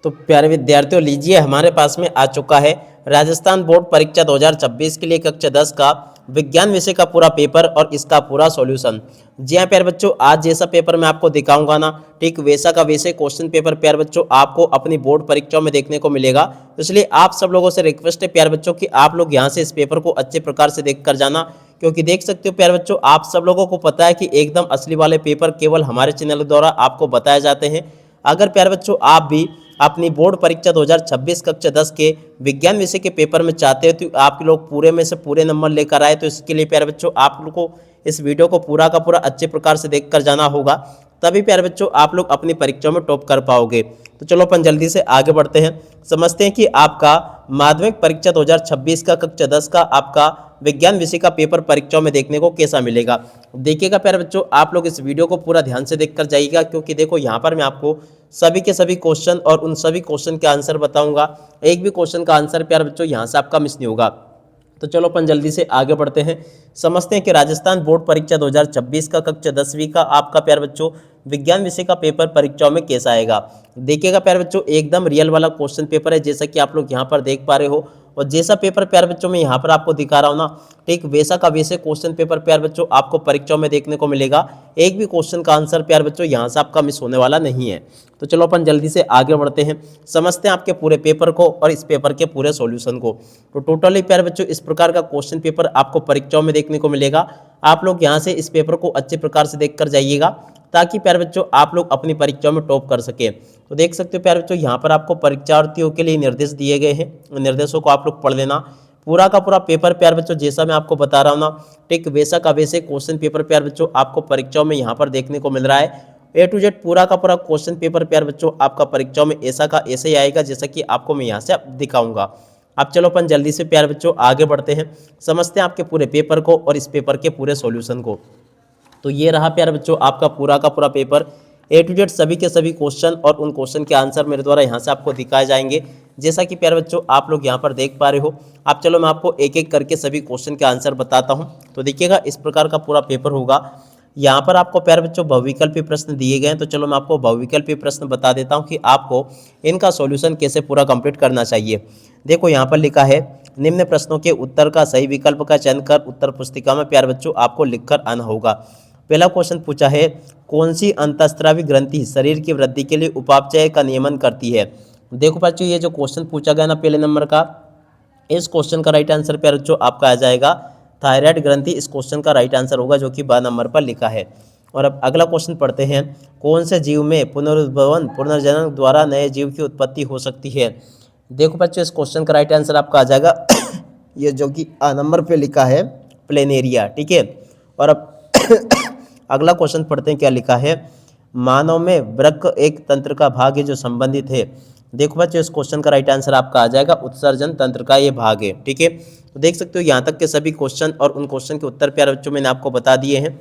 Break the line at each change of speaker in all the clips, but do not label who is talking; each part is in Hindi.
तो प्यारे विद्यार्थियों, लीजिए हमारे पास में आ चुका है राजस्थान बोर्ड परीक्षा 2026 के लिए कक्षा 10 का विज्ञान विषय का पूरा पेपर और इसका पूरा सॉल्यूशन। जी हाँ प्यारे बच्चों, आज जैसा पेपर मैं आपको दिखाऊंगा ना, ठीक वैसा का वैसे क्वेश्चन पेपर प्यारे बच्चों आपको अपनी बोर्ड परीक्षाओं में देखने को मिलेगा। तो इसलिए आप सब लोगों से रिक्वेस्ट है प्यारे बच्चों कि आप लोग यहाँ से इस पेपर को अच्छे प्रकार से देख कर जाना, क्योंकि देख सकते हो प्यारे बच्चों, आप सब लोगों को पता है कि एकदम असली वाले पेपर केवल हमारे चैनल द्वारा आपको बताए जाते हैं। अगर प्यारे बच्चों आप भी अपनी बोर्ड परीक्षा 2026 कक्षा 10 के विज्ञान विषय के पेपर में चाहते हो तो आप लोग पूरे में से पूरे नंबर लेकर आए, तो इसके लिए प्यारे बच्चों आप लोग को इस वीडियो को पूरा का पूरा अच्छे प्रकार से देख कर जाना होगा, तभी प्यारे बच्चों आप लोग अपनी परीक्षाओं में टॉप कर पाओगे। तो चलो अपन जल्दी से आगे बढ़ते हैं, समझते हैं कि आपका माध्यमिक परीक्षा 2026 का कक्षा 10 का आपका विज्ञान विषय का पेपर परीक्षाओं में देखने को कैसा मिलेगा। देखिएगा प्यारे बच्चों, आप लोग इस वीडियो को पूरा ध्यान से देखकर जाइएगा, क्योंकि देखो यहाँ पर मैं आपको सभी के सभी क्वेश्चन और उन सभी क्वेश्चन के आंसर बताऊंगा। एक भी क्वेश्चन का आंसर प्यारे बच्चों यहाँ से आपका मिस नहीं होगा। तो चलो अपन जल्दी से आगे बढ़ते हैं, समझते हैं कि राजस्थान बोर्ड परीक्षा 2026 का कक्षा 10वीं का आपका प्यारे बच्चों विज्ञान विषय का पेपर परीक्षाओं में कैसा आएगा। देखिएगा प्यारे बच्चों, एकदम रियल वाला क्वेश्चन पेपर है, जैसा कि आप लोग यहाँ पर देख पा रहे हो। और जैसा पेपर प्यारे बच्चों मैं यहाँ पर आपको दिखा रहा हूँ ना, ठीक वैसा का वैसे क्वेश्चन पेपर प्यारे बच्चों आपको परीक्षाओं में देखने को मिलेगा। एक भी क्वेश्चन का आंसर प्यारे बच्चों यहाँ से आपका मिस होने वाला नहीं है। तो चलो अपन जल्दी से आगे बढ़ते हैं, समझते हैं आपके पूरे पेपर को और इस पेपर के पूरे सॉल्यूशन को। तो टोटली प्यारे बच्चों इस प्रकार का क्वेश्चन पेपर आपको परीक्षाओं में देखने को मिलेगा। आप लोग यहाँ से इस पेपर को अच्छे प्रकार से देख कर जाइएगा, ताकि प्यारे बच्चों आप लोग अपनी परीक्षाओं में टॉप कर सके। तो देख सकते हो प्यारे बच्चों, यहाँ पर आपको परीक्षार्थियों के लिए निर्देश दिए गए हैं, निर्देशों को आप लोग पढ़ लेना। पूरा का पूरा पेपर प्यारे बच्चों जैसा मैं आपको बता रहा हूँ ना, ठीक वैसा का वैसे क्वेश्चन पेपर प्यारे बच्चों आपको परीक्षाओं में यहाँ पर देखने को मिल रहा है। A to Z पूरा का पूरा क्वेश्चन पेपर प्यारे बच्चों आपका परीक्षाओं में ऐसा का ऐसे ही आएगा, जैसा कि आपको मैं यहाँ से दिखाऊंगा। अब चलो अपन जल्दी से प्यारे बच्चों आगे बढ़ते हैं, समझते हैं आपके पूरे पेपर को और इस पेपर के पूरे सॉल्यूशन को। तो ये रहा प्यारे बच्चों आपका पूरा का पूरा पेपर, A to Z सभी के सभी क्वेश्चन और उन क्वेश्चन के आंसर मेरे द्वारा यहाँ से आपको दिखाए जाएंगे, जैसा कि प्यारे बच्चों आप लोग यहाँ पर देख पा रहे हो। अब चलो मैं आपको एक एक करके सभी क्वेश्चन के आंसर बताता हूँ। तो देखिएगा इस प्रकार का पूरा पेपर होगा। यहाँ पर आपको प्यारे बच्चों बहुविकल्पी प्रश्न दिए गए हैं, तो चलो मैं आपको बहुविकल्पी प्रश्न बता देता हूँ कि आपको इनका सॉल्यूशन कैसे पूरा कंप्लीट करना चाहिए। देखो यहाँ पर लिखा है, निम्न प्रश्नों के उत्तर का सही विकल्प का चयन कर उत्तर पुस्तिका में प्यारे बच्चों आपको लिखकर आना होगा। पहला क्वेश्चन पूछा है, कौन सी अंतःस्रावी ग्रंथि शरीर की वृद्धि के लिए उपापचय का नियमन करती है। देखो बच्चों, ये जो क्वेश्चन पूछा गया ना पहले नंबर का, इस क्वेश्चन का राइट आंसर प्यारे बच्चों आपका आ जाएगा थायराइड ग्रंथि। इस क्वेश्चन का राइट आंसर होगा, जो कि 12 नंबर पर लिखा है। और अब अगला क्वेश्चन पढ़ते हैं, कौन से जीव में पुनरुद्भवन पुनर्जनन द्वारा नए जीव की उत्पत्ति हो सकती है। देखो बच्चों, इस क्वेश्चन का राइट आंसर आपका आ जाएगा ये जो कि आ नंबर पे लिखा है प्लेनेरिया, ठीक है। और अब अगला क्वेश्चन पढ़ते हैं, क्या लिखा है, मानव में वृक्क एक तंत्र का भाग है जो संबंधित है। देखो बच्चों, इस क्वेश्चन का राइट आंसर आपका आ जाएगा उत्सर्जन तंत्र का ये भाग है, ठीक है। तो देख सकते हो यहाँ तक के सभी क्वेश्चन और उन क्वेश्चन के उत्तर प्यारे बच्चों मैंने आपको बता दिए हैं।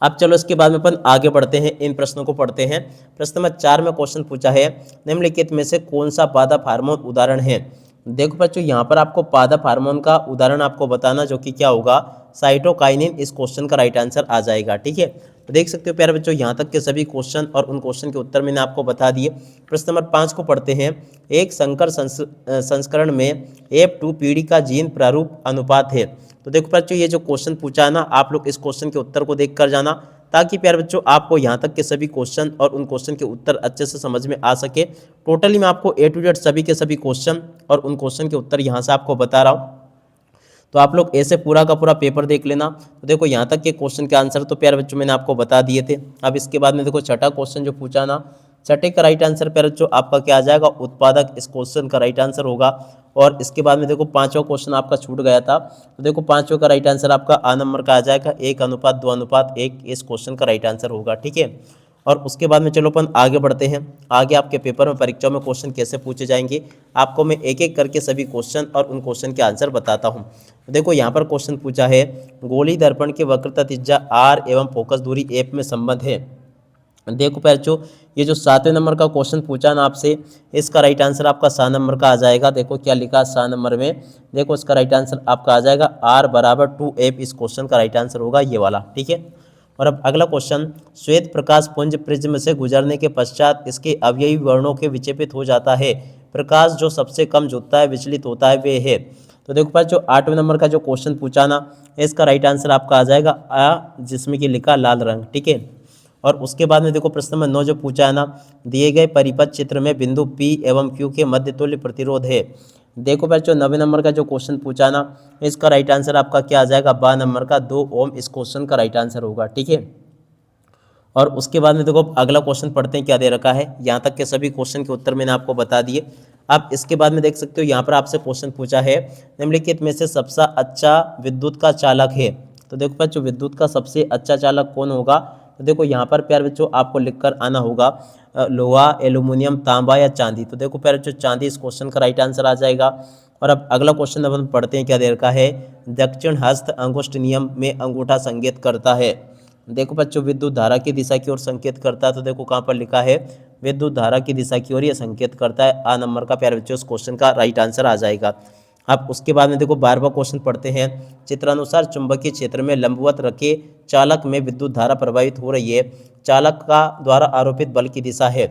अब चलो इसके बाद में अपन आगे बढ़ते हैं, इन प्रश्नों को पढ़ते हैं। प्रश्न नंबर 4 में क्वेश्चन पूछा है, निम्नलिखित में से कौन सा पादप हार्मोन उदाहरण है। देखो बच्चों, यहाँ पर आपको पादप हार्मोन का उदाहरण आपको बताना, जो कि क्या होगा, साइटोकाइनिन। इस क्वेश्चन का राइट आंसर आ जाएगा, ठीक है। तो देख सकते हो प्यारे बच्चों, यहाँ तक के सभी क्वेश्चन और उन क्वेश्चन के उत्तर मैंने आपको बता दिए। प्रश्न नंबर 5 को पढ़ते हैं, एक संकर संस्करण में F2 पीढ़ी का जीन प्रारूप अनुपात है। तो देखो बच्चों, ये जो क्वेश्चन पूछा है ना, आप लोग इस क्वेश्चन के उत्तर को देख कर जाना, ताकि प्यारे बच्चों आपको यहाँ तक के सभी क्वेश्चन और उन क्वेश्चन के उत्तर अच्छे से समझ में आ सके। टोटली मैं आपको A to Z सभी के सभी क्वेश्चन और उन क्वेश्चन के उत्तर यहाँ से आपको बता रहा हूँ। तो आप लोग ऐसे पूरा का पूरा पेपर देख लेना। तो देखो यहाँ तक के क्वेश्चन के आंसर तो प्यारे बच्चों मैंने आपको बता दिए थे। अब इसके बाद में देखो छठा क्वेश्चन जो पूछा ना, छठे का राइट आंसर प्यारे बच्चों आपका क्या आ जाएगा, उत्पादक। इस क्वेश्चन का राइट आंसर होगा। और इसके बाद में देखो 5वां क्वेश्चन आपका छूट गया था, तो देखो 5वें का राइट आंसर आपका आ नंबर का आ जाएगा 1:2:1। इस क्वेश्चन का राइट आंसर होगा, ठीक है। और उसके बाद में चलो अपन आगे बढ़ते हैं, आगे आपके पेपर में परीक्षा में क्वेश्चन कैसे पूछे जाएंगे आपको मैं एक एक करके सभी क्वेश्चन और उन क्वेश्चन के आंसर बताता हूं। देखो यहाँ पर क्वेश्चन पूछा है, गोली दर्पण के वक्रता त्रिज्या r एवं फोकस दूरी f में संबंध है। देखो बच्चों, ये जो 7वें नंबर का क्वेश्चन पूछा ना आपसे, इसका राइट आंसर आपका 7 नंबर का आ जाएगा। देखो क्या लिखा 7 नंबर में, देखो इसका राइट आंसर आपका आ जाएगा r = 2f। इस क्वेश्चन का राइट आंसर होगा ये वाला, ठीक है। और अब अगला क्वेश्चन, श्वेत प्रकाश पुंज प्रिज्म से गुजरने के पश्चात इसके अवयवी वर्णों के विक्षेपित हो जाता है। प्रकाश जो सबसे कम झुकता है, विचलित होता है, वे है। तो देखो पास जो 8वें नंबर का जो क्वेश्चन पूछा ना, इसका राइट आंसर आपका आ जाएगा जिसमें कि लिखा लाल रंग, ठीक है। और उसके बाद में देखो प्रश्न नंबर 9 जो पूछा है ना, दिए गए परिपथ चित्र में बिंदु P एवं Q के मध्य तुल्य प्रतिरोध है। देखो बच्चों 9वें नंबर का जो क्वेश्चन पूछा है ना, इसका राइट आंसर आपका क्या आ जाएगा, 12 नंबर का 2 ओम इस क्वेश्चन का राइट आंसर होगा, ठीक है। और उसके बाद में देखो अगला क्वेश्चन पढ़ते हैं क्या दे रखा है। यहाँ तक के सभी क्वेश्चन के उत्तर मैंने आपको बता दिए। अब इसके बाद में देख सकते हो यहाँ पर आपसे क्वेश्चन पूछा है, निम्नलिखित में से सबसे अच्छा विद्युत का चालक है। तो देखो बच्चों विद्युत का सबसे अच्छा चालक कौन होगा। तो देखो यहाँ पर प्यारे बच्चों आपको लिखकर आना होगा लोहा, एल्यूमिनियम, तांबा या चांदी। तो देखो प्यारे बच्चों चांदी इस क्वेश्चन का राइट आंसर आ जाएगा। और अब अगला क्वेश्चन अब हम पढ़ते हैं क्या दे रखा है, दक्षिण हस्त अंगुष्ठ नियम में अंगूठा संकेत करता है। देखो बच्चों विद्युत धारा की दिशा की ओर संकेत करता है। तो देखो कहाँ पर लिखा है, विद्युत धारा की दिशा की ओर यह संकेत करता है। आ नंबर का प्यारे बच्चों इस क्वेश्चन का राइट आंसर आ जाएगा। अब उसके बाद में देखो 12वां क्वेश्चन पढ़ते हैं, चित्रानुसार चुंबकीय क्षेत्र में लंबवत रखे चालक में विद्युत धारा प्रवाहित हो रही है, चालक का द्वारा आरोपित बल की दिशा है।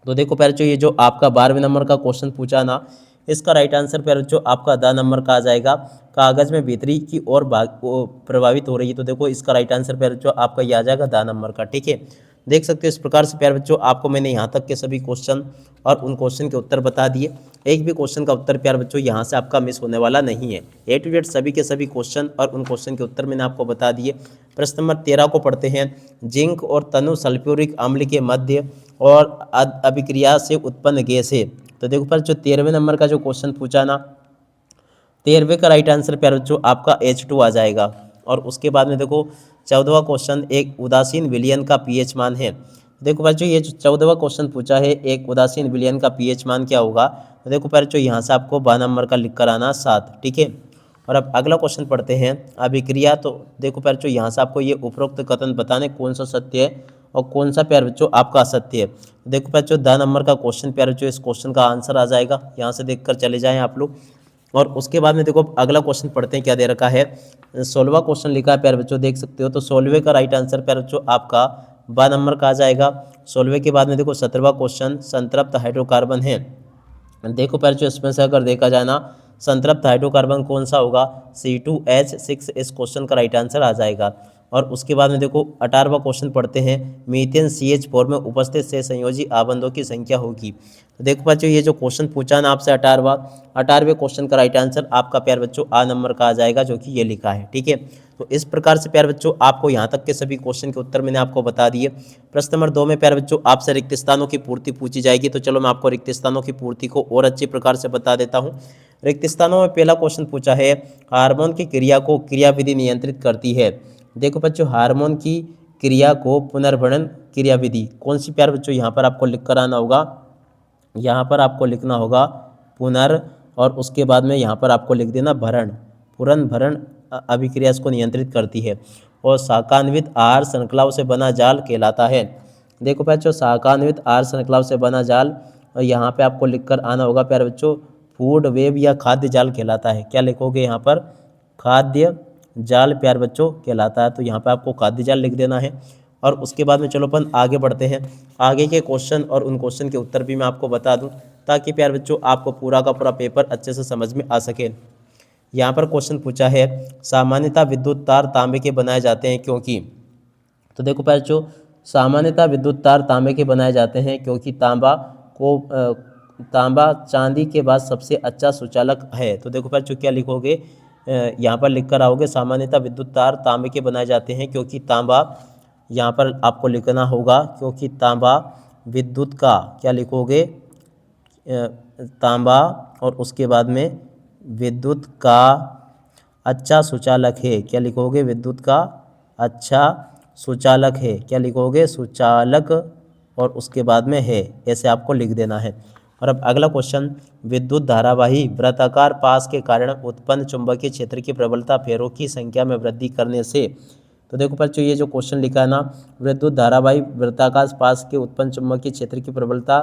तो देखो प्यारे बच्चों ये जो आपका 12वें नंबर का क्वेश्चन पूछा ना, इसका राइट आंसर प्यारे बच्चों आपका 10 नंबर का आ जाएगा, कागज में भीतरी की ओर प्रभावित हो रही है। तो देखो इसका राइट आंसर प्यारे बच्चों आपका ये आ जाएगा 10 नंबर का, ठीक है। देख सकते हो इस प्रकार से प्यारे बच्चों आपको मैंने यहाँ तक के सभी क्वेश्चन और उन क्वेश्चन के उत्तर बता दिए। एक भी क्वेश्चन का उत्तर प्यारे बच्चों यहाँ से आपका मिस होने वाला नहीं है। ए टू जेड सभी के सभी क्वेश्चन और उन क्वेश्चन के उत्तर मैंने आपको बता दिए। प्रश्न नंबर 13 को पढ़ते हैं, जिंक और तनु सल्फ्यूरिक अम्ल के मध्य और अभिक्रिया से उत्पन्न गैस है। तो देखो पर जो 13वें नंबर का जो क्वेश्चन पूछा ना, 13वें का राइट आंसर प्यारे बच्चों आपका H2 आ जाएगा। और उसके बाद में देखो 14वां क्वेश्चन, एक उदासीन विलयन का पीएच मान है। देखो बच्चों ये जो 14वां क्वेश्चन पूछा है, एक उदासीन विलयन का पीएच मान क्या होगा। तो देखो बच्चों यहाँ से आपको 12 नंबर का लिख कर आना 7, ठीक है। और अब अगला क्वेश्चन पढ़ते हैं, अभिक्रिया। तो देखो बच्चों यहाँ से आपको ये उपरोक्त कथन बताने कौन सा सत्य है और कौन सा प्यारे बच्चों आपका असत्य है। देखो बच्चों 10 नंबर का क्वेश्चन प्यारे बच्चों इस क्वेश्चन का आंसर आ जाएगा, यहाँ से देखकर चले जाएं आप लोग। और उसके बाद में देखो अगला क्वेश्चन पढ़ते हैं क्या दे रखा है, 16वां क्वेश्चन लिखा है प्यारे बच्चों, देख सकते हो। तो 16वें का राइट आंसर प्यारे बच्चों आपका 12 नंबर का आ जाएगा। 16वें के बाद में देखो 17वां क्वेश्चन, संतृप्त हाइड्रोकार्बन है। देखो प्यारे बच्चों इसमें से अगर देखा जाए ना, संतृप्त हाइड्रोकार्बन कौन सा होगा, C2H6 इस क्वेश्चन का राइट आंसर आ जाएगा। और उसके बाद में देखो 18वां क्वेश्चन पढ़ते हैं, मीथेन CH4 में उपस्थित से संयोजी आबंधों की संख्या होगी। तो देखो बच्चों ये जो क्वेश्चन पूछा ना आपसे 18वें क्वेश्चन का राइट आंसर आपका प्यारे बच्चों आ नंबर का आ जाएगा, जो कि ये लिखा है, ठीक है। तो इस प्रकार से प्यारे बच्चों आपको यहाँ तक के सभी क्वेश्चन के उत्तर मैंने आपको बता दिए। प्रश्न नंबर 2 में प्यारे बच्चों आपसे रिक्त स्थानों की पूर्ति पूछी जाएगी। तो चलो मैं आपको रिक्त स्थानों की पूर्ति को और अच्छी प्रकार से बता देता हूँ। रिक्त स्थानों में पहला क्वेश्चन पूछा है, हार्मोन की क्रिया को क्रियाविधि नियंत्रित करती है। देखो बच्चों हार्मोन की क्रिया को पुनर्भरण क्रियाविधि कौन सी प्यारे बच्चों यहाँ पर आपको लिख कर आना होगा, यहाँ पर आपको लिखना होगा पुनर, और उसके बाद में यहाँ पर आपको लिख देना भरण। पुनर्भरण अभिक्रिया इसको नियंत्रित करती है और शाखान्वित आहार श्रृंखलाओं से बना जाल कहलाता है। देखो बच्चों शाखान्वित आहार श्रृंखलाओं से बना जाल, और यहाँ पे आपको लिखकर आना होगा प्यारे बच्चों फूड वेब या खाद्य जाल कहलाता है। क्या लिखोगे यहाँ पर, खाद्य जाल प्यारे बच्चों कहलाता है। तो यहाँ पे आपको खाद्य जाल लिख देना है। और उसके बाद में चलो अपन आगे बढ़ते हैं, आगे के क्वेश्चन और उन क्वेश्चन के उत्तर भी मैं आपको बता दूं, ताकि प्यारे बच्चों आपको पूरा का पूरा पेपर अच्छे से समझ में आ सके। यहाँ पर क्वेश्चन पूछा है, सामान्यतः विद्युत तार तांबे के बनाए जाते हैं क्योंकि। तो देखो प्यारे बच्चों सामान्यतः विद्युत तार तांबे के बनाए जाते हैं क्योंकि तांबा चांदी के बाद सबसे अच्छा सुचालक है। तो देखो प्यारे बच्चों क्या लिखोगे, यहाँ पर लिख कर आओगे, सामान्यतः विद्युत तार तांबे के बनाए जाते हैं क्योंकि तांबा, यहाँ पर आपको लिखना होगा क्योंकि तांबा विद्युत का, क्या लिखोगे, तांबा और उसके बाद में विद्युत का अच्छा सुचालक है। क्या लिखोगे, विद्युत का अच्छा सुचालक है। क्या लिखोगे, सुचालक, और उसके बाद में है, ऐसे आपको लिख देना है। और अब अगला क्वेश्चन, विद्युत धारावाही वृत्ताकार पास के कारण उत्पन्न चुंबकीय क्षेत्र की प्रबलता फेरों की संख्या में वृद्धि करने से। तो देखो बच्चों ये जो क्वेश्चन लिखा है ना, विद्युत धारावाही वृत्ताकार पास के उत्पन्न चुंबकीय क्षेत्र की प्रबलता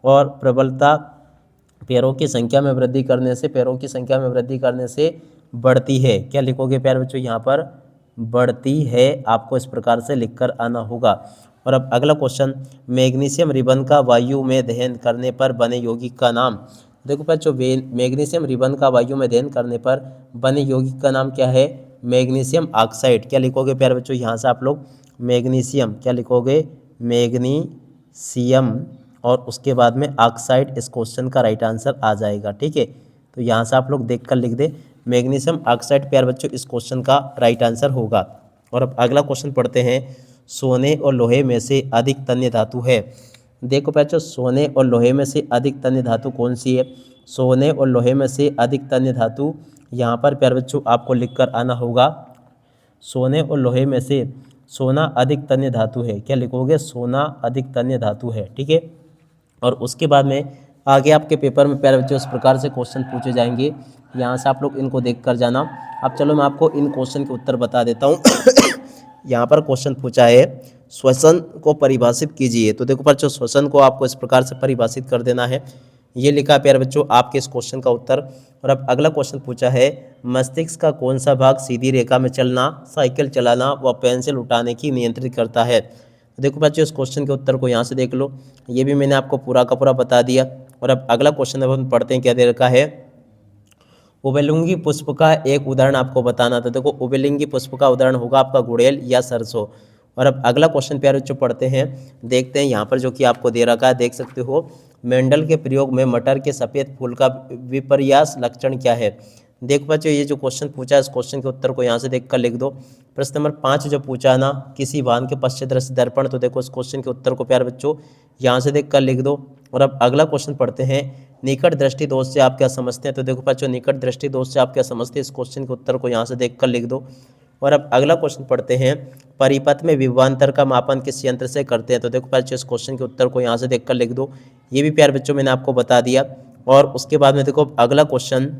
और प्रबलता पैरों की संख्या में वृद्धि करने से बढ़ती है। क्या लिखोगे प्यारे बच्चों यहाँ पर, बढ़ती है, आपको इस प्रकार से लिखकर आना होगा। और अब अगला क्वेश्चन, मैग्नीशियम रिबन का वायु में दहन करने पर बने यौगिक का नाम। देखो बच्चों, मैग्नीशियम रिबन का वायु में दहन करने पर बने यौगिक का नाम क्या है? Magnesium oxide. क्या लिखोगे प्यारे बच्चों यहाँ से आप लोग? मैग्नीशियम। क्या लिखोगे? मैग्नीशियम और उसके बाद में ऑक्साइड इस क्वेश्चन का राइट आंसर आ जाएगा। ठीक है, तो यहाँ से आप लोग देख कर लिख दे, मैग्नीशियम ऑक्साइड प्यारे बच्चों इस क्वेश्चन का राइट आंसर होगा। और अब अगला क्वेश्चन पढ़ते हैं, सोने और लोहे में से अधिक तन्य धातु है। देखो बच्चों, सोने और लोहे में से अधिक तन्य धातु कौन सी है? सोने और लोहे में से अधिक तन्य धातु यहाँ पर प्यारे बच्चों आपको लिखकर आना होगा, सोने और लोहे में से सोना अधिक तन्य धातु है। क्या लिखोगे? सोना अधिक तन्य धातु है। ठीक है, और उसके बाद में आगे आपके पेपर में प्यारे बच्चों इस प्रकार से क्वेश्चन पूछे जाएंगे, यहाँ से आप लोग इनको देख कर जाना। अब चलो मैं आपको इन क्वेश्चन के उत्तर बता देता हूँ। यहाँ पर क्वेश्चन पूछा है, श्वसन को परिभाषित कीजिए। तो देखो बच्चों, श्वसन को आपको इस प्रकार से परिभाषित कर देना है। ये लिखा है प्यारे बच्चों आपके इस क्वेश्चन का उत्तर। और अब अगला क्वेश्चन पूछा है, मस्तिष्क का कौन सा भाग सीधी रेखा में चलना, साइकिल चलाना व पेंसिल उठाने की नियंत्रित करता है? तो देखो बच्चों, इस क्वेश्चन के उत्तर को यहाँ से देख लो, ये भी मैंने आपको पूरा का पूरा बता दिया। और अब अगला क्वेश्चन अब हम पढ़ते हैं, क्या दे रखा है? उभयलिंगी पुष्प का एक उदाहरण आपको बताना। तो देखो, उभयलिंगी पुष्प का उदाहरण होगा आपका गुड़ैल या सरसों। और अब अगला क्वेश्चन प्यारे बच्चों पढ़ते हैं, देखते हैं यहाँ पर जो कि आपको दे रखा है, देख सकते हो, मेंडल के प्रयोग में मटर के सफ़ेद फूल का विपर्यास लक्षण क्या है? देखो बच्चों, ये जो क्वेश्चन पूछा है इस क्वेश्चन के उत्तर को यहाँ से देख कर लिख दो। प्रश्न नंबर 5 जो पूछा है ना, किसी वाहन के पश्चात दृश्य दर्पण, तो देखो इस क्वेश्चन के उत्तर को प्यारे बच्चों यहाँ से देख कर लिख दो। और अब अगला क्वेश्चन पढ़ते हैं, निकट दृष्टि दोष से आप क्या समझते हैं? तो देखो बच्चों, निकट दृष्टि दोष से आप क्या समझते हैं, इस क्वेश्चन के उत्तर को यहाँ से देख कर लिख दो। और अब अगला क्वेश्चन पढ़ते हैं, परिपथ में विभवांतर का मापन किस यंत्र से करते हैं? तो देखो बच्चों, इस क्वेश्चन के उत्तर को यहाँ से देख कर लिख दो। ये भी प्यारे बच्चों मैंने आपको बता दिया। और उसके बाद में देखो अगला क्वेश्चन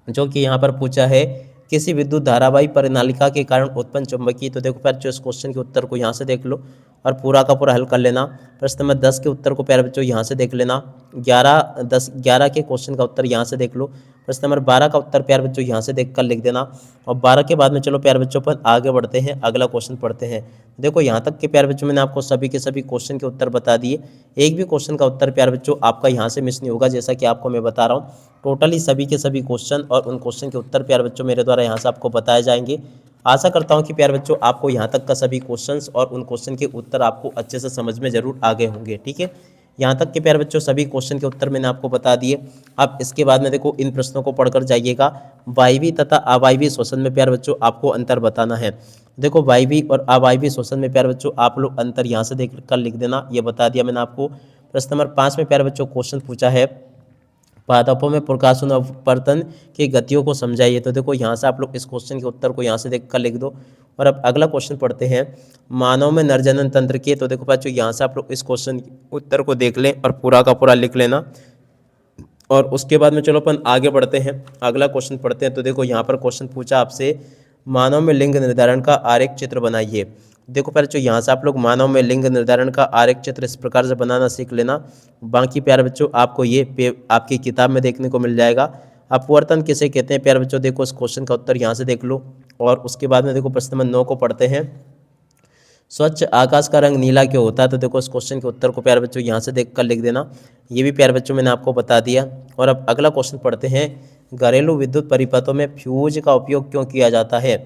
जो कि यहाँ पर पूछा है, किसी विद्युत धारावाही परिनालिका के कारण उत्पन्न चुंबकीय। तो देखो बच्चों, इस क्वेश्चन के उत्तर को यहाँ से देख लो और पूरा का पूरा हल कर लेना। प्रश्न नंबर 10 के उत्तर को प्यारे बच्चों यहाँ से देख लेना। 11 के क्वेश्चन का उत्तर यहाँ से देख लो। प्रश्न नंबर 12 का उत्तर प्यारे बच्चों यहाँ से देख कर लिख देना। और 12 के बाद में चलो प्यारे बच्चों पर आगे बढ़ते हैं, अगला क्वेश्चन पढ़ते हैं। देखो, यहाँ तक के प्यारे बच्चों मैंने आपको सभी के सभी क्वेश्चन के उत्तर बता दिए। एक भी क्वेश्चन का उत्तर प्यारे बच्चों आपका यहाँ से मिस नहीं होगा, जैसा कि आपको मैं बता रहा हूँ। टोटली सभी के सभी क्वेश्चन और उन क्वेश्चन के उत्तर प्यारे बच्चों मेरे द्वारा यहाँ से आपको बताए जाएंगे। आशा करता हूँ कि प्यारे बच्चों आपको यहाँ तक का सभी क्वेश्चंस और उन क्वेश्चन के उत्तर आपको अच्छे से समझ में जरूर आ गए होंगे। ठीक है, यहाँ तक के प्यारे बच्चों सभी क्वेश्चन के उत्तर मैंने आपको बता दिए। अब इसके बाद में देखो, इन प्रश्नों को पढ़कर जाइएगा। वायवीय तथा अवायवीय श्वसन में प्यारे बच्चों आपको अंतर बताना है। देखो, वायवीय और अवायवीय श्वसन में प्यारे बच्चों आप लोग अंतर यहाँ से देख कर लिख देना, ये बता दिया मैंने आपको। प्रश्न नंबर 5 में प्यारे बच्चों क्वेश्चन पूछा है, पादपों में प्रकाशन अपवर्तन की गतियों को समझाइए। तो देखो, यहाँ से आप लोग इस क्वेश्चन के उत्तर को यहाँ से देख कर लिख दो। और अब अगला क्वेश्चन पढ़ते हैं, मानव में नरजनन तंत्र के। तो देखो बच्चों, यहाँ से आप लोग इस क्वेश्चन के उत्तर को देख लें और पूरा का पूरा लिख लेना। और उसके बाद में चलो अपन आगे बढ़ते हैं, अगला क्वेश्चन पढ़ते हैं। तो देखो, यहाँ पर क्वेश्चन पूछा आपसे, मानव में लिंग निर्धारण का आरेख चित्र बनाइए। देखो बच्चों, यहाँ से आप लोग मानव में लिंग निर्धारण का आरेख चित्र इस प्रकार से बनाना सीख लेना। बाकी प्यारे बच्चों आपको ये आपकी किताब में देखने को मिल जाएगा। अपवर्तन किसे कहते हैं प्यारे बच्चों? देखो, इस क्वेश्चन का उत्तर यहाँ से देख लो। और उसके बाद में देखो, प्रश्न नंबर 9 को पढ़ते हैं, स्वच्छ आकाश का रंग नीला क्यों होता है? तो देखो, इस क्वेश्चन के उत्तर को प्यारे बच्चों यहाँ से देख कर लिख देना। ये भी प्यारे बच्चों मैंने आपको बता दिया। और अब अगला क्वेश्चन पढ़ते हैं, घरेलू विद्युत परिपथों में फ्यूज का उपयोग क्यों किया जाता है?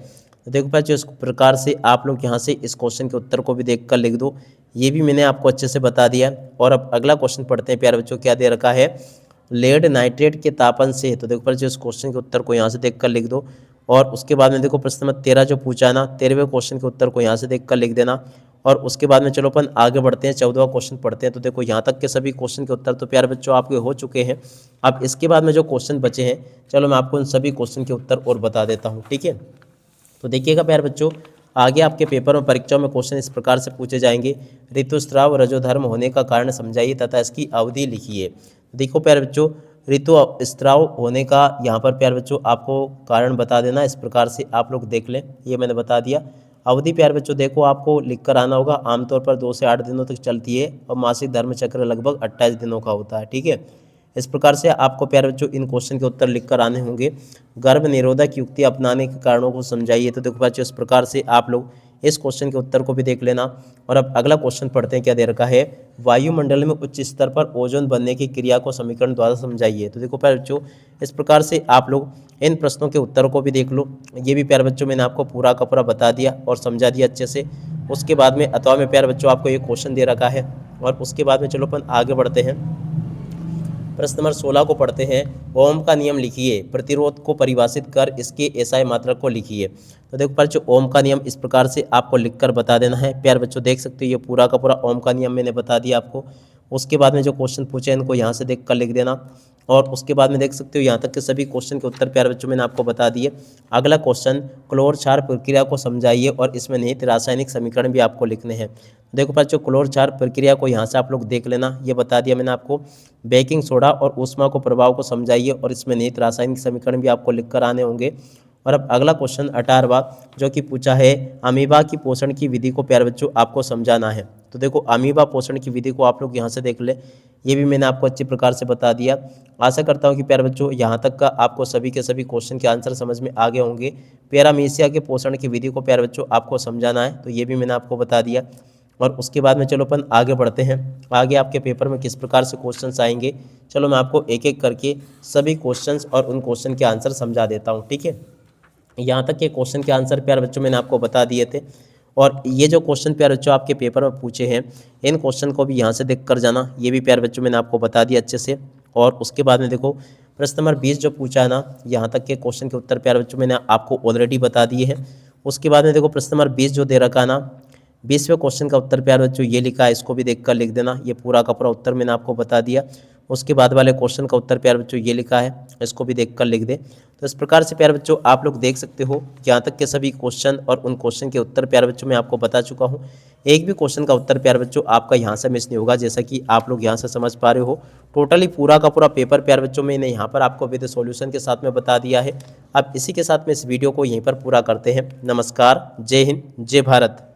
तो देखो बच्चों, इस प्रकार से आप लोग यहाँ से इस क्वेश्चन के उत्तर को भी देख कर लिख दो। ये भी मैंने आपको अच्छे से बता दिया। और अब अगला क्वेश्चन पढ़ते हैं प्यारे बच्चों, क्या दे रखा है, लेड नाइट्रेट के तापन से। तो देखो बच्चों, इस क्वेश्चन के उत्तर को यहाँ से देख कर लिख दो। और उसके बाद में देखो, प्रश्न नंबर 13 जो पूछा है ना, 13वें क्वेश्चन के उत्तर को यहाँ से देख कर लिख देना। और उसके बाद में चलो अपन आगे बढ़ते हैं, 14वां क्वेश्चन पढ़ते हैं। तो देखो, यहाँ तक के सभी क्वेश्चन के उत्तर तो प्यारे बच्चों आपके हो चुके हैं। अब इसके बाद में जो क्वेश्चन बचे हैं, चलो मैं आपको उन सभी क्वेश्चन के उत्तर और बता देता हूँ। ठीक है, तो देखिएगा प्यारे बच्चों, आगे आपके पेपर में परीक्षाओं में क्वेश्चन इस प्रकार से पूछे जाएंगे, ऋतुस्राव रजोधर्म होने का कारण समझाइए तथा इसकी अवधि लिखिए। देखो प्यारे बच्चों, ऋतुस्राव होने का यहाँ पर प्यारे बच्चों आपको कारण बता देना, इस प्रकार से आप लोग देख लें, ये मैंने बता दिया। अवधि प्यारे बच्चों देखो आपको लिख कर आना होगा, आमतौर पर 2 से 8 दिनों तक चलती है और मासिक धर्म चक्र लगभग 28 दिनों का होता है। ठीक है, इस प्रकार से आपको प्यारे बच्चों इन क्वेश्चन के उत्तर लिख कर आने होंगे। गर्भ निरोधक युक्ति अपनाने के कारणों को समझाइए। तो देखो बच्चों इस प्रकार से आप लोग इस क्वेश्चन के उत्तर को भी देख लेना। और अब अगला क्वेश्चन पढ़ते हैं, क्या दे रखा है, वायुमंडल में उच्च स्तर पर ओजोन बनने की क्रिया को समीकरण द्वारा समझाइए। तो देखो प्यारे बच्चों इस प्रकार से आप लोग इन प्रश्नों के उत्तर को भी देख लो। ये भी प्यारे बच्चों मैंने आपको पूरा का पूरा बता दिया और समझा दिया अच्छे से। उसके बाद में अथवा में प्यारे बच्चों आपको ये क्वेश्चन दे रखा है और उसके बाद में चलो अपन आगे बढ़ते हैं। प्रश्न नंबर 16 को पढ़ते हैं। ओम का नियम लिखिए, प्रतिरोध को परिभाषित कर इसके एसआई मात्रक को लिखिए। तो देखो बच्चों ओम का नियम इस प्रकार से आपको लिखकर बता देना है। प्यारे बच्चों देख सकते हो ये पूरा का पूरा ओम का नियम मैंने बता दिया आपको। उसके बाद में जो क्वेश्चन पूछे इनको यहाँ से देख कर लिख देना। और उसके बाद में देख सकते हो यहाँ तक के सभी क्वेश्चन के उत्तर प्यारे बच्चों मैंने आपको बता दिए। अगला क्वेश्चन, क्लोर क्षार प्रक्रिया को समझाइए और इसमें निहित रासायनिक समीकरण भी आपको लिखने हैं। देखो बच्चों क्लोर क्षार प्रक्रिया को यहाँ से आप लोग देख लेना, ये बता दिया मैंने आपको। बेकिंग सोडा और ऊष्मा को प्रभाव को समझाइए और इसमें निहित रासायनिक समीकरण भी आपको लिख कर आने होंगे। और अब अगला क्वेश्चन 18वां जो कि पूछा है, अमीबा की पोषण की विधि को प्यारे बच्चों आपको समझाना है। तो देखो अमीबा पोषण की विधि को आप लोग यहाँ से देख ले, ये भी मैंने आपको अच्छी प्रकार से बता दिया। आशा करता हूँ कि प्यारे बच्चों यहाँ तक का आपको सभी के सभी क्वेश्चन के आंसर समझ में आ गए होंगे। पैरामीशिया के पोषण की विधि को प्यारे बच्चों आपको समझाना है, तो ये भी मैंने आपको बता दिया। और उसके बाद में चलो अपन आगे बढ़ते हैं। आगे आपके पेपर में किस प्रकार से क्वेश्चंस आएंगे, चलो मैं आपको एक एक करके सभी क्वेश्चंस और उन क्वेश्चन के आंसर समझा देता हूँ, ठीक है। यहाँ तक के क्वेश्चन के आंसर प्यारे बच्चों मैंने आपको बता दिए थे। और ये जो क्वेश्चन प्यारे बच्चों आपके पेपर में पूछे हैं इन क्वेश्चन को भी यहाँ से देख कर जाना, ये भी प्यारे बच्चों मैंने आपको बता दिया अच्छे से। और उसके बाद में देखो प्रश्न नंबर 20 जो पूछा है ना, यहाँ तक के क्वेश्चन के उत्तर प्यारे बच्चों मैंने आपको ऑलरेडी बता दिए हैं। उसके बाद में देखो प्रश्न नंबर 20 जो दे रखा है ना, 20वें क्वेश्चन का उत्तर प्यारे बच्चों ये लिखा है, इसको भी देख कर लिख देना। ये पूरा का पूरा उत्तर मैंने आपको बता दिया। उसके बाद वाले क्वेश्चन का उत्तर प्यारे बच्चों ये लिखा है, इसको भी देख कर लिख दे। तो इस प्रकार से प्यारे बच्चों आप लोग देख सकते हो यहाँ तक के सभी क्वेश्चन और उन क्वेश्चन के उत्तर प्यारे बच्चों मैं आपको बता चुका हूँ। एक भी क्वेश्चन का उत्तर प्यारे बच्चों आपका यहाँ से मिस नहीं होगा, जैसा कि आप लोग यहाँ से समझ पा रहे हो। टोटली पूरा का पूरा पेपर प्यारे बच्चों मैंने यहाँ पर आपको विद सॉल्यूशन के साथ में बता दिया है। अब इसी के साथ में इस वीडियो को यहीं पर पूरा करते हैं। नमस्कार, जय हिंद, जय भारत।